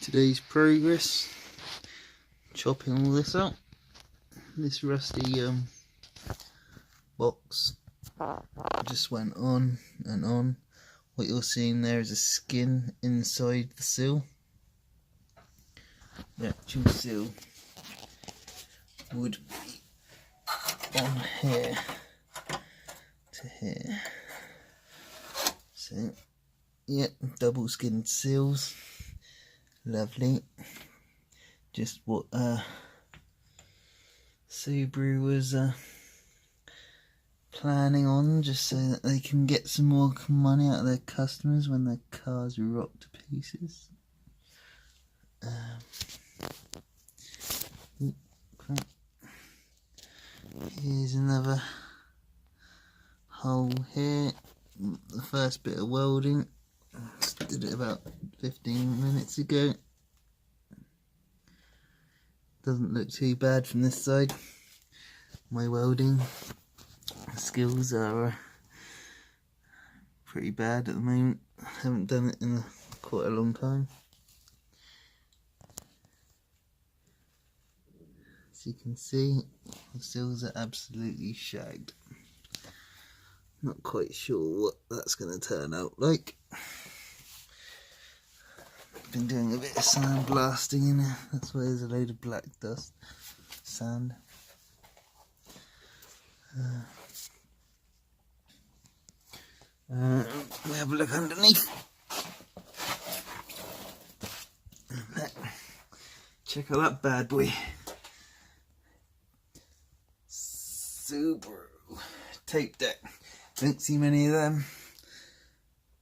Today's progress, chopping all this out. This rusty box just went on and on. What you're seeing there is a skin inside the sill. The actual sill would be on here to here. So, yeah, double skinned sills. Lovely. Just what Subaru was planning on, just so that they can get some more money out of their customers when their cars rot to pieces. Crap. Here's another hole here. The first bit of welding, did it about 15 minutes ago. Doesn't look too bad from this side. My welding skills are pretty bad at the moment. I haven't done it in quite a long time. As you can see, the sills are absolutely shagged. Not quite sure what that's going to turn out like. Been doing a bit of sandblasting in there. That's why there's a load of black dust. Sand. We have a look underneath. Check out that bad boy. Subaru tape deck. Don't see many of them.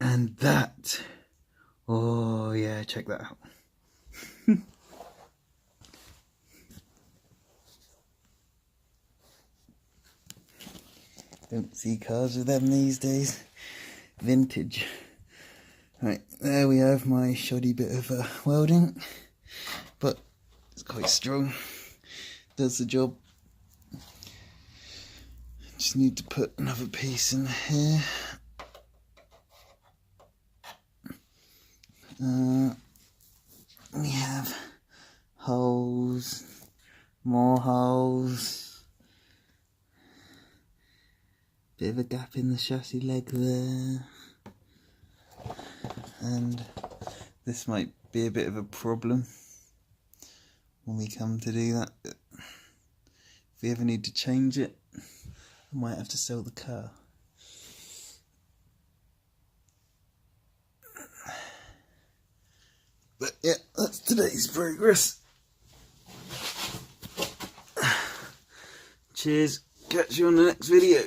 And that. Oh yeah, check that out. Don't see cars with them these days. Vintage. Right, there we have my shoddy bit of welding. But it's quite strong. Does the job. Just need to put another piece in here. We have holes, more holes, bit of a gap in the chassis leg there, and this might be a bit of a problem when we come to do that. If we ever need to change it, I might have to sell the car. But yeah, that's today's progress. Cheers, catch you on the next video.